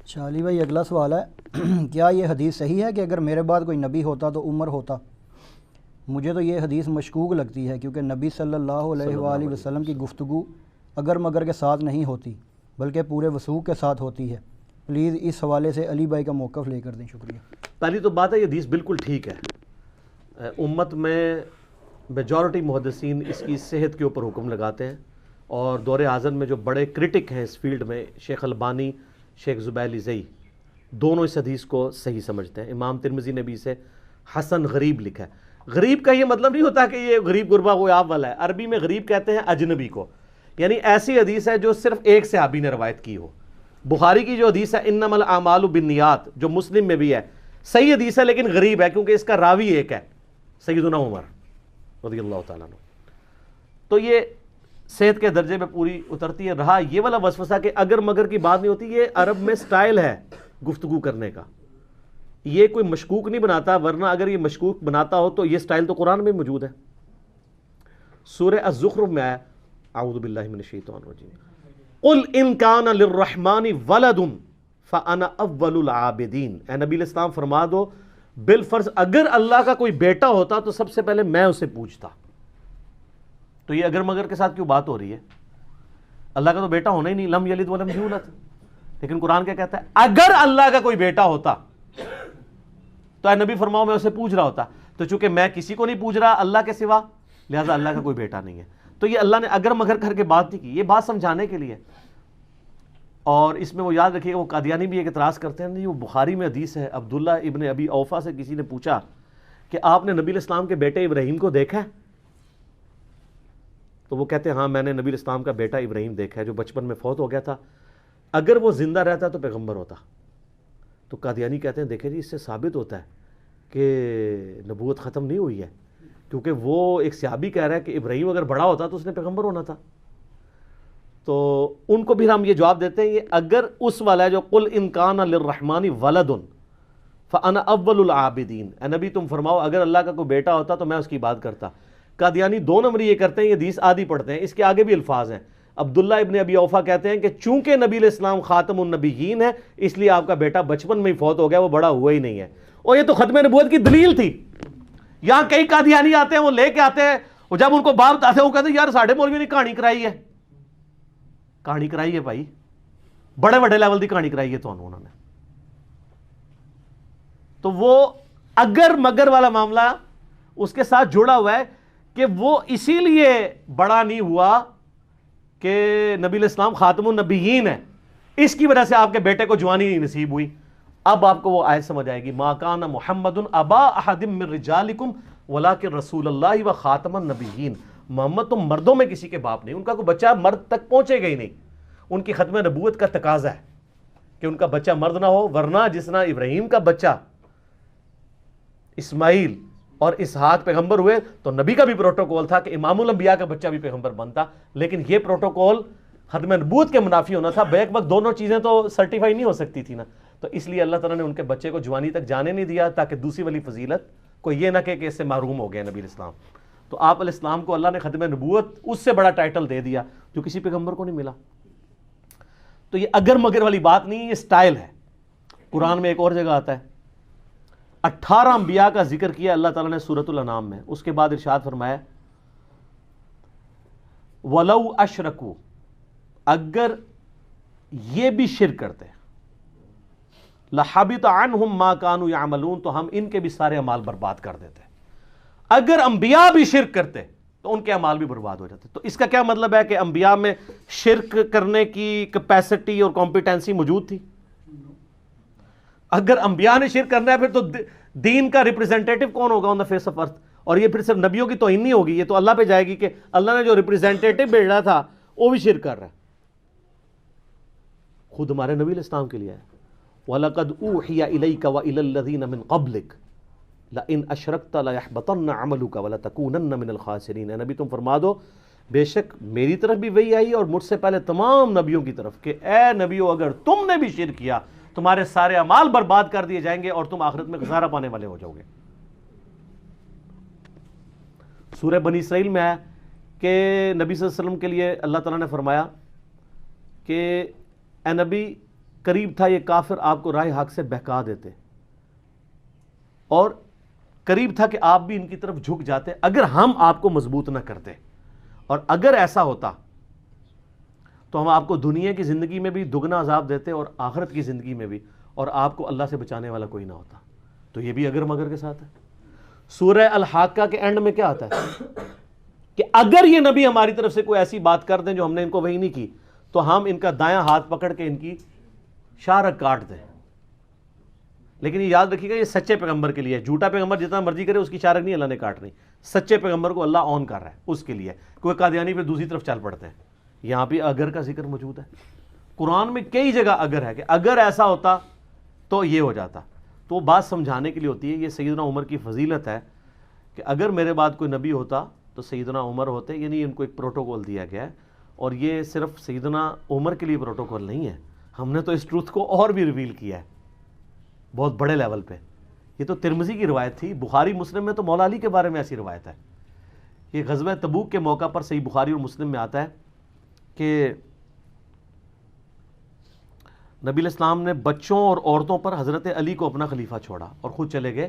اچھا علی بھائی، اگلا سوال ہے کیا یہ حدیث صحیح ہے کہ اگر میرے بعد کوئی نبی ہوتا تو عمر ہوتا؟ مجھے تو یہ حدیث مشکوک لگتی ہے، کیونکہ نبی صلی اللہ صلی علیہ اللہ وآلہ علیہ وسلم کی وسلم۔ گفتگو اگر مگر کے ساتھ نہیں ہوتی بلکہ پورے وثوق کے ساتھ ہوتی ہے۔ پلیز اس حوالے سے علی بھائی کا موقف لے کر دیں، شکریہ۔ پہلی تو بات ہے یہ حدیث بالکل ٹھیک ہے، امت میں میجورٹی محدثین اس کی صحت کے اوپر حکم لگاتے ہیں، اور دور اعظم میں جو بڑے کرٹک ہیں اس فیلڈ میں، شیخ البانی، شیخ زبیل زئی، دونوں اس حدیث کو صحیح سمجھتے ہیں۔ امام ترمذی نے بھی اسے حسن غریب لکھا ہے۔ غریب کا یہ مطلب نہیں ہوتا کہ یہ غریب غربا کوئی آپ والا ہے، عربی میں غریب کہتے ہیں اجنبی کو، یعنی ایسی حدیث ہے جو صرف ایک صحابی نے روایت کی ہو۔ بخاری کی جو حدیث ہے انما الاعمال بالنیات، جو مسلم میں بھی ہے، صحیح حدیث ہے لیکن غریب ہے کیونکہ اس کا راوی ایک ہے، سیدنا عمر رضی اللہ تعالیٰ عنہ۔ تو یہ صحت کے درجے پہ پوری اترتی ہے۔ رہا یہ والا وسوسہ کہ اگر مگر کی بات نہیں ہوتی، یہ عرب میں سٹائل ہے گفتگو کرنے کا، یہ کوئی مشکوک نہیں بناتا، ورنہ اگر یہ مشکوک بناتا ہو تو یہ سٹائل تو قرآن میں موجود ہے۔ سورہ الزخرف میں آیا اعوذ باللہ من الشیطان الرجیم قل ان کان للرحمن ولد فانا اول العابدین، اے نبی علیہ السلام فرما دو بالفرض اگر اللہ کا کوئی بیٹا ہوتا تو سب سے پہلے میں اسے پوچھتا۔ تو یہ اگر مگر کے ساتھ کیوں بات ہو رہی ہے؟ اللہ کا تو بیٹا ہونا ہی نہیں، لم یلد ولم یولد، لیکن قرآن کیا کہتا ہے؟ اگر اللہ کا کوئی بیٹا ہوتا تو اے نبی فرماؤ میں اسے پوچھ رہا ہوتا، تو چونکہ میں کسی کو نہیں پوچھ رہا اللہ کے سوا، لہذا اللہ کا کوئی بیٹا نہیں ہے۔ تو یہ اللہ نے اگر مگر کر کے بات نہیں کی، یہ بات سمجھانے کے لیے۔ اور اس میں وہ یاد رکھیے، وہ قادیانی بھی ایک اعتراض کرتے ہیں، نہیں وہ بخاری میں حدیث ہے، عبداللہ ابن ابی اوفا سے کسی نے پوچھا کہ آپ نے نبی علیہ السلام کے بیٹے ابراہیم کو دیکھا ہے؟ تو وہ کہتے ہیں ہاں میں نے نبی علیہ السلام کا بیٹا ابراہیم دیکھا ہے جو بچپن میں فوت ہو گیا تھا، اگر وہ زندہ رہتا تو پیغمبر ہوتا۔ تو قادیانی کہتے ہیں دیکھیں جی اس سے ثابت ہوتا ہے کہ نبوت ختم نہیں ہوئی ہے، کیونکہ وہ ایک صحابی کہہ رہا ہے کہ ابراہیم اگر بڑا ہوتا تو اس نے پیغمبر ہونا تھا۔ تو ان کو بھی ہم یہ جواب دیتے ہیں، یہ اگر اس والا ہے جو قل ان کان للرحمن ولد فانا اول العابدین، اے نبی تم فرماؤ اگر اللہ کا کوئی بیٹا ہوتا تو میں اس کی بات کرتا۔ قادیانی دو نمبری یہ کرتے ہیں، یہ حدیث آدھی پڑھتے ہیں، اس کے آگے بھی الفاظ ہیں۔ عبداللہ ابن ابی اوفا کہتے ہیں کہ چونکہ نبی علیہ السلام خاتم النبیین ہے اس لیے آپ کا بیٹا بچپن میں ہی فوت ہو گیا، وہ بڑا ہوا ہی نہیں ہے۔ اور یہ تو ختم نبوت کی دلیل تھی۔ یہاں کئی قادیانی آتے ہیں، وہ لے کے آتے ہیں، اور جب ان کو بات بتاتے ہیں وہ کہتے ہیں یار ساڑھے مولوی نے کہانی کرائی ہے۔ کہانی کرائی ہے بھائی، بڑے بڑے لیول دی کہانی کرائی ہے تو انہوں نے۔ تو وہ اگر مگر والا معاملہ اس کے ساتھ جڑا ہوا ہے کہ وہ اسی لیے بڑا نہیں ہوا کہ نبی علیہ السلام خاتم النبیین ہے، اس کی وجہ سے آپ کے بیٹے کو جوانی نہیں نصیب ہوئی۔ اب آپ کو وہ آیت سمجھ آئے گی، ما کان محمد ابا احد من رجالکم ولکن رسول اللہ و خاتم النبیین، محمد تو مردوں میں کسی کے باپ نہیں، ان کا کوئی بچہ مرد تک پہنچے گا ہی نہیں۔ ان کی ختم نبوت کا تقاضا ہے کہ ان کا بچہ مرد نہ ہو، ورنہ جس طرح ابراہیم کا بچہ اسماعیل اور اسحاق پیغمبر ہوئے تو نبی کا بھی پروٹوکول تھا کہ امام الانبیاء کا بچہ بھی پیغمبر بنتا، لیکن یہ پروٹوکول ختم نبوت کے منافی ہونا تھا۔ بیک وقت دونوں چیزیں تو سرٹیفائی نہیں ہو سکتی تھی نا، تو اس لیے اللہ تعالیٰ نے ان کے بچے کو جوانی تک جانے نہیں دیا تاکہ دوسری والی فضیلت کوئی یہ نہ کہ اس سے محروم ہو گئے نبی علیہ السلام۔ تو آپ علیہ السلام کو اللہ نے ختم نبوت اس سے بڑا ٹائٹل دے دیا جو کسی پیغمبر کو نہیں ملا۔ تو یہ اگر مگر والی بات نہیں، یہ سٹائل ہے۔ قرآن میں ایک اور جگہ آتا ہے، 18 انبیاء کا ذکر کیا اللہ تعالیٰ نے سورۃ الانعام میں، اس کے بعد ارشاد فرمایا وَلَوْ أَشْرَكُوا، اگر یہ بھی شرک کرتے لَحَبِطَ عَنْهُمْ مَا كَانُوا يَعْمَلُونَ، تو ہم ان کے بھی سارے اعمال برباد کر دیتے۔ اگر انبیاء بھی شرک کرتے تو ان کے اعمال بھی برباد ہو جاتے۔ تو اس کا کیا مطلب ہے کہ انبیاء میں شرک کرنے کی کیپیسٹی اور کمپیٹنسی موجود تھی؟ اگر انبیاء نے شرک کرنا ہے پھر تو دین کا ریپریزنٹیٹو کون ہوگا آن دا فیس آف ارتھ؟ اور یہ پھر صرف نبیوں کی توہین نہیں ہوگی، یہ تو اللہ پہ جائے گی کہ اللہ نے جو ریپریزنٹیٹو بھیجا تھا وہ بھی شرک کر رہا ہے۔ خود ہمارے نبی علیہ السلام کے لیے ہے وَلَقَدْ أُوحِيَ إِلَيْكَ وَإِلَى الَّذِينَ مِنْ قَبْلِكَ لَإِنْ أَشْرَكْتَ لَيَحْبَطَنَّ عَمَلُكَ وَلَتَكُونَنَّ مِنَ الْخَاسِرِينَ۔ اے نبی تم فرما دو بے شک میری طرف بھی وہی آئی اور مجھ سے پہلے تمام نبیوں کی طرف کہ اے نبیو اگر تم نے بھی شرک کیا تمہارے سارے اعمال برباد کر دیے جائیں گے اور تم آخرت میں خسارہ پانے والے ہو جاؤ گے۔ سورہ بنی اسرائیل میں ہے کہ نبی صلی اللہ علیہ وسلم کے لیے اللہ تعالیٰ نے فرمایا کہ اے نبی قریب تھا یہ کافر آپ کو راہ حق سے بہکا دیتے، اور قریب تھا کہ آپ بھی ان کی طرف جھک جاتے اگر ہم آپ کو مضبوط نہ کرتے، اور اگر ایسا ہوتا تو ہم آپ کو دنیا کی زندگی میں بھی دگنا عذاب دیتے اور آخرت کی زندگی میں بھی، اور آپ کو اللہ سے بچانے والا کوئی نہ ہوتا۔ تو یہ بھی اگر مگر کے ساتھ ہے۔ سورہ الحاقہ کے اینڈ میں کیا آتا ہے کہ اگر یہ نبی ہماری طرف سے کوئی ایسی بات کر دیں جو ہم نے ان کو وحی نہیں کی تو ہم ان کا دایاں ہاتھ پکڑ کے ان کی شارک کاٹ دیں۔ لیکن یہ یاد رکھیے گا، یہ سچے پیغمبر کے لیے ہے، جھوٹا پیغمبر جتنا مرضی کرے اس کی شارک نہیں اللہ نے کاٹنی، سچے پیغمبر کو اللہ آن کر رہا ہے اس کے لیے۔ کوئی قادیانی پہ دوسری طرف چل پڑتے ہیں، یہاں بھی اگر کا ذکر موجود ہے، قرآن میں کئی جگہ اگر ہے کہ اگر ایسا ہوتا تو یہ ہو جاتا۔ تو وہ بات سمجھانے کے لیے ہوتی ہے۔ یہ سیدنا عمر کی فضیلت ہے کہ اگر میرے بعد کوئی نبی ہوتا تو سیدنا عمر ہوتے، یعنی ان کو ایک پروٹوکول دیا گیا ہے، اور یہ صرف سیدنا عمر کے لیے پروٹوکول نہیں ہے، ہم نے تو اس ٹروتھ کو اور بھی ریویل کیا ہے بہت بڑے لیول پہ۔ یہ تو ترمذی کی روایت تھی، بخاری مسلم میں تو مولا علی کے بارے میں ایسی روایت ہے۔ یہ غزوہ تبوک کے موقع پر صحیح بخاری اور مسلم میں آتا ہے کہ نبی علیہ السلام نے بچوں اور عورتوں پر حضرت علی کو اپنا خلیفہ چھوڑا اور خود چلے گئے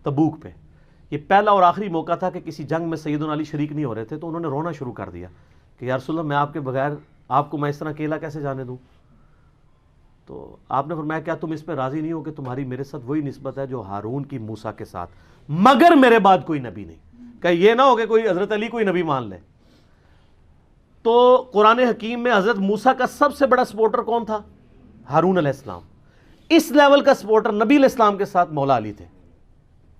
تبوک پہ۔ یہ پہلا اور آخری موقع تھا کہ کسی جنگ میں سیدنا علی شریک نہیں ہو رہے تھے، تو انہوں نے رونا شروع کر دیا کہ یا رسول اللہ میں آپ کے بغیر آپ کو میں اس طرح اکیلا کیسے جانے دوں؟ تو آپ نے فرمایا کیا تم اس پہ راضی نہیں ہو کہ تمہاری میرے ساتھ وہی نسبت ہے جو ہارون کی موسیٰ کے ساتھ، مگر میرے بعد کوئی نبی نہیں، کہ یہ نہ ہو کہ کوئی حضرت علی کوئی نبی مان لے۔ تو قرآن حکیم میں حضرت موسیٰ کا سب سے بڑا سپورٹر کون تھا؟ ہارون علیہ السلام۔ اس لیول کا سپورٹر نبی علیہ السلام کے ساتھ مولا علی تھے۔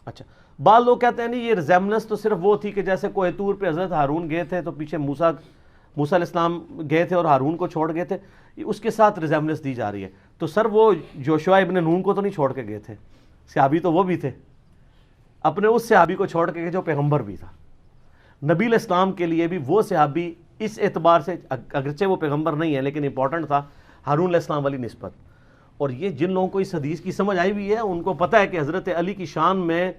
اچھا، بعض لوگ کہتے ہیں نہیں یہ ریزیمبلنس تو صرف وہ تھی کہ جیسے کوہ طور پہ حضرت ہارون گئے تھے تو پیچھے موسیٰ علیہ السلام گئے تھے اور ہارون کو چھوڑ گئے تھے، اس کے ساتھ ریزیمبلنس دی جا رہی ہے۔ تو سر وہ جوشوا ابن نون کو تو نہیں چھوڑ کے گئے تھے، صحابی تو وہ بھی تھے، اپنے اس صحابی کو چھوڑ کے گئے جو پیغمبر بھی تھا۔ نبی علیہ السلام کے لیے بھی وہ صحابی اس اعتبار سے اگرچہ وہ پیغمبر نہیں ہے لیکن امپورٹنٹ تھا، ہارون علیہ السلام والی نسبت۔ اور یہ جن لوگوں کو اس حدیث کی سمجھ آئی ہوئی ہے ان کو پتہ ہے کہ حضرت علی کی شان میں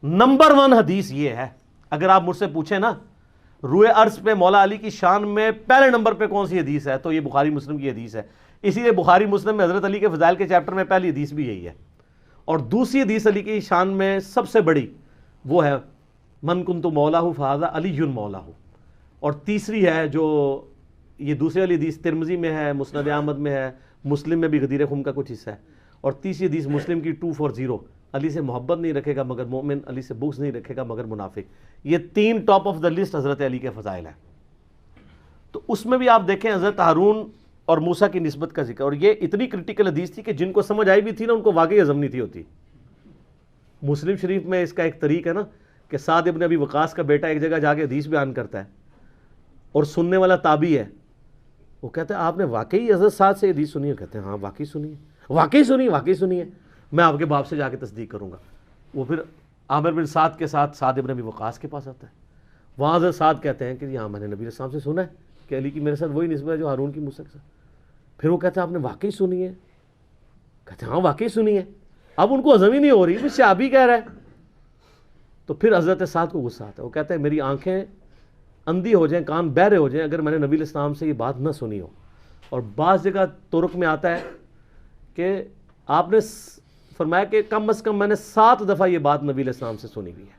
نمبر 1 حدیث یہ ہے۔ اگر آپ مجھ سے پوچھیں نا روئے عرض پہ مولا علی کی شان میں پہلے نمبر پہ کون سی حدیث ہے تو یہ بخاری مسلم کی حدیث ہے۔ اسی لیے بخاری مسلم میں حضرت علی کے فضائل کے چیپٹر میں پہلی حدیث بھی یہی ہے، اور دوسری حدیث علی کی شان میں سب سے بڑی وہ ہے من کنت مولاہ فہذا علی مولاہ، اور تیسری ہے جو یہ دوسری والی حدیث ترمذی میں ہے، مسند احمد میں ہے، مسلم میں بھی غدیر خم کا کچھ حصہ ہے، اور تیسری حدیث مسلم کی 240 علی سے محبت نہیں رکھے گا مگر مومن، علی سے بغض نہیں رکھے گا مگر منافق۔ یہ 3 ٹاپ آف دا لسٹ حضرت علی کے فضائل ہیں۔ تو اس میں بھی آپ دیکھیں حضرت ہارون اور موسیٰ کی نسبت کا ذکر، اور یہ اتنی کرٹیکل حدیث تھی کہ جن کو سمجھ آئی بھی تھی نا ان کو واقعی ہضم نہیں تھی ہوتی۔ مسلم شریف میں اس کا ایک طریق ہے نا کہ سعد ابن ابی وقاص کا بیٹا ایک جگہ جا کے حدیث بیان کرتا ہے اور سننے والا تابعی ہے، وہ کہتا ہے آپ نے واقعی حضرت سعد سے حدیث سنی ہے؟ کہتے ہیں ہاں واقعی سنی ہے، واقعی سنی ہے، میں آپ کے باپ سے جا کے تصدیق کروں گا۔ وہ پھر عامر بن سعد کے ساتھ سعد ابن ابی وقاص کے پاس آتا ہے، وہاں حضرت سعد کہتے ہیں کہ یہاں میں نے نبی علیہ السلام سے سنا ہے کہ علی کی میرے ساتھ وہی نسبت ہے جو ہارون کی موسیٰ کے ساتھ۔ پھر وہ کہتے ہیں آپ نے واقعی سنی ہے؟ کہتے ہیں ہاں واقعی سنی ہے۔ اب ان کو ہضم ہی نہیں ہو رہی، مجھ سے آپ ہی کہہ رہا ہے۔ تو پھر حضرت سعد کو غصہ آتا ہے، وہ کہتے ہیں میری آنکھیں اندھی ہو جائیں، کان بہرے ہو جائیں اگر میں نے نبی علیہ السلام سے یہ بات نہ سنی ہو۔ اور بعض جگہ طرق میں آتا ہے کہ آپ نے فرمایا کہ کم از کم میں نے 7 دفعہ یہ بات نبی علیہ السلام سے سنی ہوئی ہے۔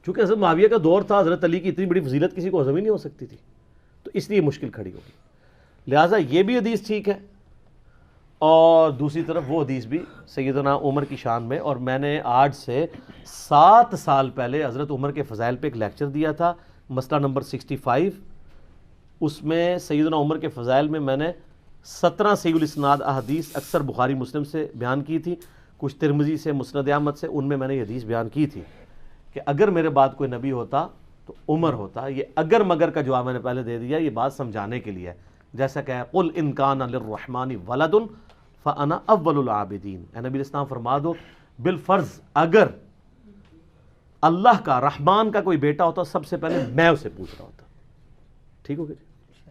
چونکہ حضرت معاویہ کا دور تھا، حضرت علی کی اتنی بڑی فضیلت کسی کو ہضم ہی نہیں ہو سکتی تھی، تو اس لیے مشکل کھڑی ہوگی۔ لہٰذا یہ بھی حدیث ٹھیک ہے، اور دوسری طرف وہ حدیث بھی سیدنا عمر کی شان میں۔ اور میں نے آج سے 7 سال پہلے حضرت عمر کے فضائل پہ ایک لیکچر دیا تھا، مسئلہ نمبر 65۔ اس میں سیدنا عمر کے فضائل میں نے 17 صحیح الاسناد احادیث اکثر بخاری مسلم سے بیان کی تھی، کچھ ترمذی سے، مسند احمد سے، ان میں نے یہ حدیث بیان کی تھی کہ اگر میرے بعد کوئی نبی ہوتا تو عمر ہوتا۔ یہ اگر مگر کا جواب میں نے پہلے دے دیا، یہ بات سمجھانے کے لیے، جیسا کہ قل ان کان للرحمن ولد فانا اول العابدین، اے نبی علیہ السلام فرما دو بالفرض اگر اللہ کا رحمان کا کوئی بیٹا ہوتا سب سے پہلے میں اسے پوچھ رہا ہوتا۔ ٹھیک ہو گیا؟